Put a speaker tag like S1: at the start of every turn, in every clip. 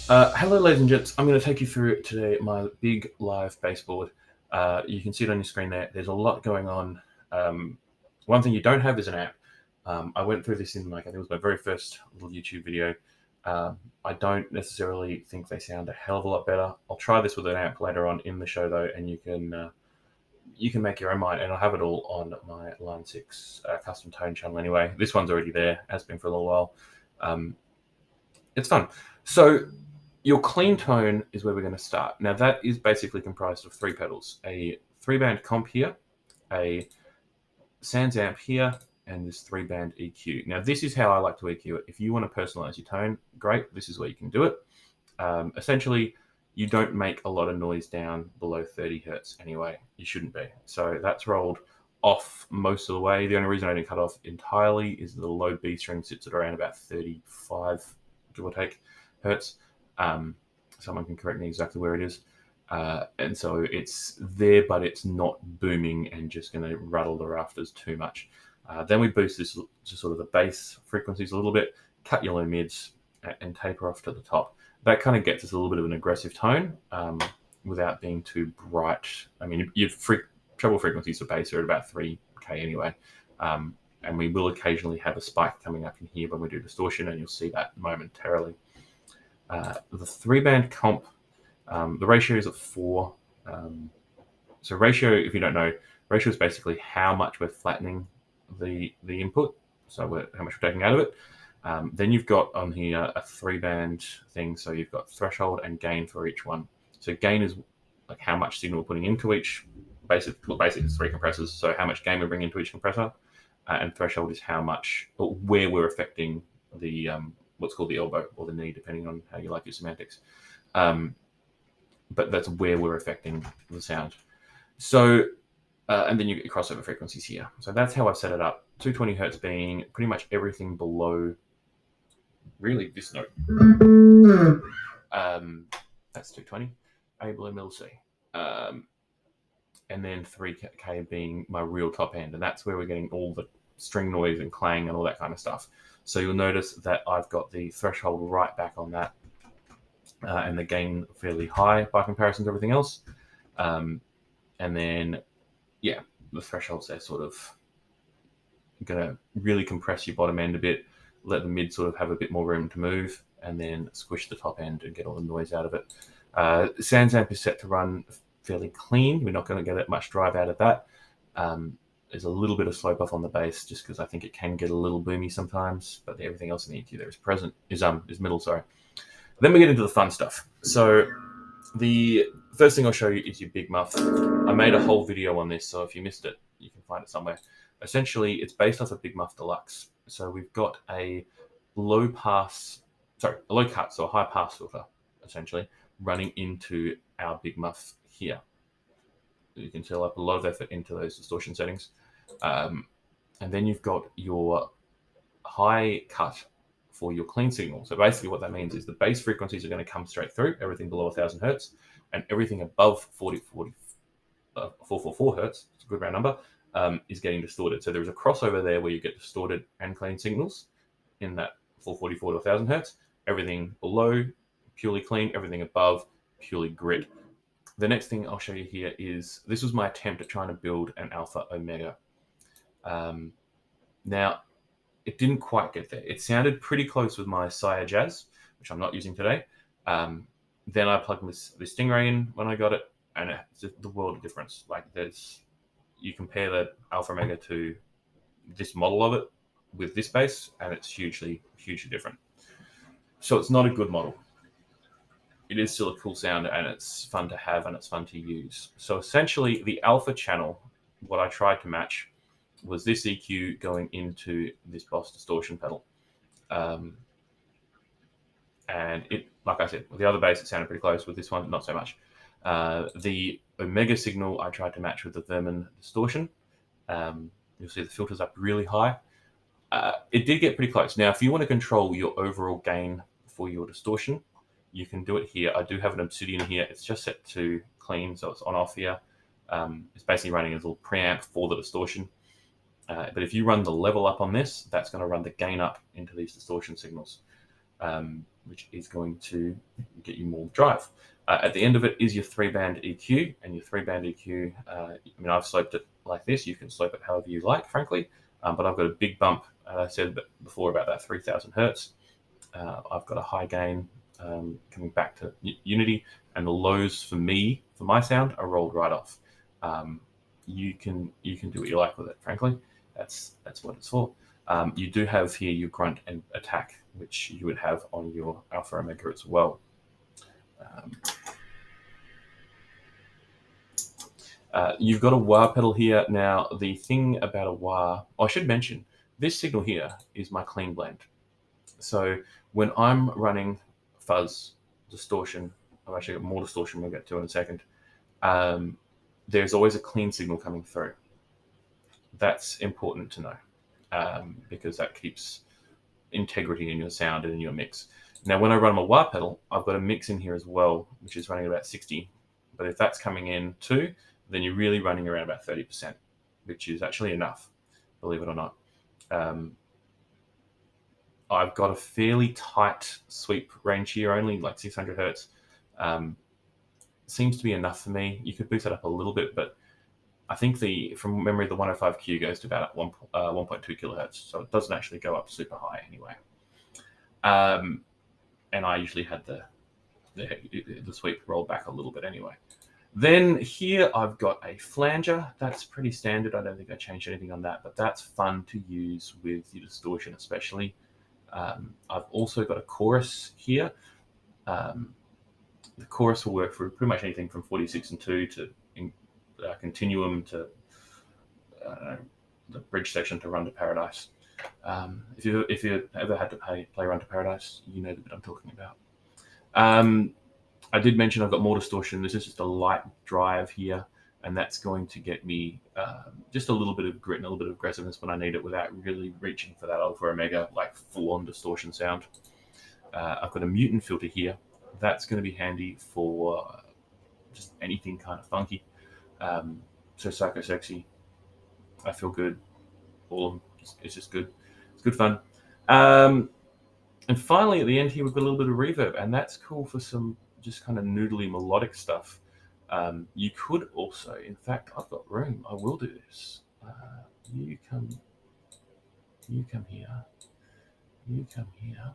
S1: Hello, ladies and gents. I'm going to take you through today my big live baseboard. You can see it on your screen there. There's a lot going on. One thing you don't have is an amp. I went through this in I think it was my very first little YouTube video. I don't necessarily think they sound a hell of a lot better. I'll try this with an amp later on in the show though, and you can make your own mind. And I'll have it all on my Line 6 custom tone channel anyway. This one's already there, has been for a little while. It's fun. So your clean tone is where we're going to start. Now that is basically comprised of three pedals: a 3-band comp here, a sans amp here, and this 3-band EQ. Now this is how I like to EQ it. If you want to personalize your tone, great, this is where you can do it. Essentially, you don't make a lot of noise down below 30 hertz anyway. You shouldn't be. So that's rolled off most of the way. The only reason I didn't cut off entirely is the low B string sits at around about 35, give or take, hertz. Someone can correct me exactly where it is. And so it's there, but it's not booming and just going to rattle the rafters too much. Then we boost this to sort of the bass frequencies a little bit, cut your low mids, and taper off to the top. That kind of gets us a little bit of an aggressive tone without being too bright. I mean, your treble frequencies for bass are at about 3K anyway. And we will occasionally have a spike coming up in here when we do distortion, and you'll see that momentarily. The 3-band comp, the ratio is at 4. So ratio, if you don't know, ratio is basically how much we're flattening the input, so how much we're taking out of it. Then you've got on here a 3-band thing, so you've got threshold and gain for each one. So gain is like how much signal we're putting into each. Basically it's 3 compressors, so how much gain we bring into each compressor, and threshold is how much, or where we're affecting the what's called the elbow or the knee, depending on how you like your semantics. But that's where we're affecting the sound. So, and then you get your crossover frequencies here. So that's how I've set it up. 220 hertz being pretty much everything below, really, this note. That's 220, A below middle C. And then 3K being my real top end. And that's where we're getting all the string noise and clang and all that kind of stuff. So you'll notice that I've got the threshold right back on that, and the gain fairly high by comparison to everything else. And then, yeah, the thresholds there sort of going to really compress your bottom end a bit, let the mid sort of have a bit more room to move, and then squish the top end and get all the noise out of it. Sans amp is set to run fairly clean. We're not going to get that much drive out of that. There's a little bit of slope off on the bass just because I think it can get a little boomy sometimes, but everything else in the EQ there is middle, sorry. Then we get into the fun stuff. So the first thing I'll show you is your big muff. I made a whole video on this, so if you missed it, you can find it somewhere. Essentially, it's based off of Big Muff Deluxe. So we've got a low cut, so a high pass filter, essentially, running into our big muff here. You can tell up a lot of effort into those distortion settings. And then you've got your high cut for your clean signal. So basically what that means is the bass frequencies are going to come straight through, everything below 1000 hertz, and everything above 444 hertz, it's a good round number, is getting distorted. So there's a crossover there where you get distorted and clean signals in that 444 to 1000 hertz. Everything below, purely clean, everything above, purely grit. The next thing I'll show you here is, this was my attempt at trying to build an alpha omega. Now, it didn't quite get there. It sounded pretty close with my Sire Jazz, which I'm not using today. Then I plugged this Stingray in when I got it, and it's just the world of difference. Like, you compare the alpha omega to this model of it with this bass, and it's hugely, hugely different. So it's not a good model. It is still a cool sound, and it's fun to have, and it's fun to use. So essentially, the alpha channel, what I tried to match was this EQ going into this Boss distortion pedal. And it, like I said, with the other bass, it sounded pretty close. With this one, not so much. The Omega signal, I tried to match with the therein distortion. You'll see the filter's up really high. It did get pretty close. Now, if you want to control your overall gain for your distortion, you can do it here. I do have an Obsidian here. It's just set to clean, so it's on off here. It's basically running as a little preamp for the distortion. But if you run the level up on this, that's going to run the gain up into these distortion signals. which is going to get you more drive. At the end of it is your 3-band EQ, and your 3-band EQ, I mean, I've sloped it like this. You can slope it however you like, frankly, but I've got a big bump, as I said before, about that 3000 hertz. I've got a high gain coming back to unity, and the lows for my sound, are rolled right off. You can do what you like with it, frankly. That's what it's for. You do have here your grunt and attack, which you would have on your Alpha Omega as well. You've got a wah pedal here. Now, the thing about a wah, I should mention, this signal here is my clean blend. So when I'm running fuzz, distortion, I've actually got more distortion we'll get to in a second, there's always a clean signal coming through. That's important to know, because that keeps integrity in your sound and in your mix. Now, when I run my wah pedal, I've got a mix in here as well, which is running about 60. But if that's coming in too, then you're really running around about 30%, which is actually enough, believe it or not. I've got a fairly tight sweep range here, only like 600 hertz. Seems to be enough for me. You could boost it up a little bit, but I think from memory, the 105Q goes to about 1.2 kilohertz, so it doesn't actually go up super high anyway. And I usually had the sweep rolled back a little bit anyway. Then here I've got a flanger. That's pretty standard. I don't think I changed anything on that, but that's fun to use with your distortion especially. I've also got a chorus here. The chorus will work for pretty much anything from 46 and 2 to continuum to the bridge section to Run to Paradise. If you ever had to play Run to Paradise, you know the bit I'm talking about. I did mention I've got more distortion. This is just a light drive here, and that's going to get me just a little bit of grit and a little bit of aggressiveness when I need it without really reaching for that Alpha Omega, like full-on distortion sound. I've got a mutant filter here. That's going to be handy for just anything kind of funky. So Psycho Sexy, I Feel Good, all of them. It's just good. It's good fun. And finally, at the end here, we've got a little bit of reverb, and that's cool for some just kind of noodly melodic stuff. You could also, in fact, I've got room. I will do this. You come here. You come here.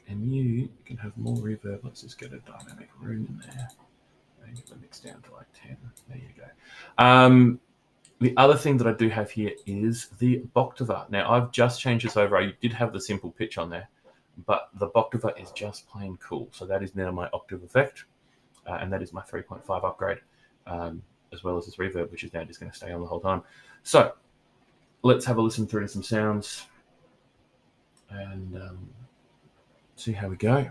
S1: And you can have more reverb. Let's just get a dynamic room in there. And get the mix down to like 10. There you go. The other thing that I do have here is the Boctava. Now, I've just changed this over. I did have the simple pitch on there, but the Boctava is just plain cool. So that is now my octave effect, and that is my 3.5 upgrade, as well as this reverb, which is now just going to stay on the whole time. So let's have a listen through to some sounds and see how we go.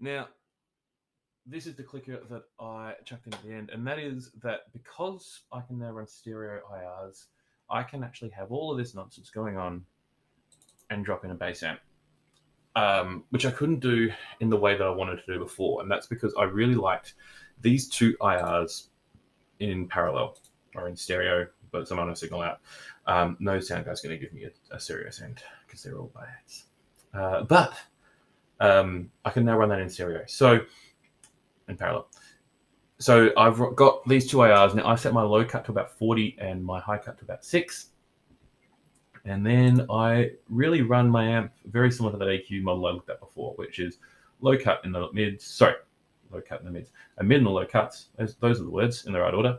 S1: Now, this is the clicker that I chucked in at the end, and that is that because I can now run stereo IRs, I can actually have all of this nonsense going on and drop in a bass amp, which I couldn't do in the way that I wanted to do before, and that's because I really liked these two IRs in parallel or in stereo, but some other signal out. No sound guy's going to give me a stereo sound because they're all bad. But I can now run that in stereo, so in parallel. So I've got these two IRs now. I set my low cut to about 40 and my high cut to about 6. And then I really run my amp very similar to that EQ model I looked at before, which is low cut in the mids. Low cut in the mids. A mid and the low cuts. Those are the words in the right order.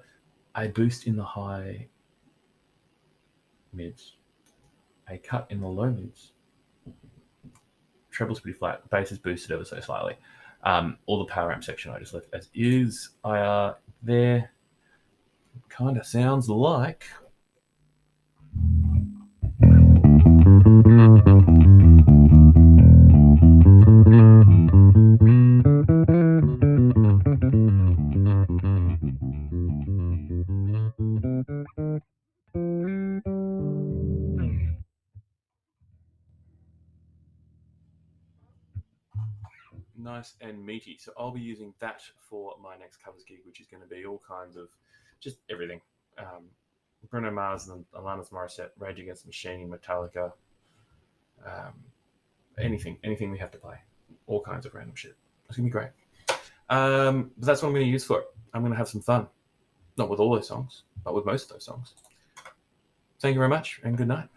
S1: A boost in the high mids. A cut in the low mids. Treble's pretty flat. Bass is boosted ever so slightly. All the power amp section I just left as is. IR there. Kind of sounds like. Nice and meaty. So I'll be using that for my next covers gig, which is going to be all kinds of just everything. Bruno Mars and Alanis Morissette, Rage Against the Machine, Metallica, anything we have to play. All kinds of random shit. It's going to be great. But that's what I'm going to use for it. I'm going to have some fun. Not with all those songs, but with most of those songs. Thank you very much, and good night.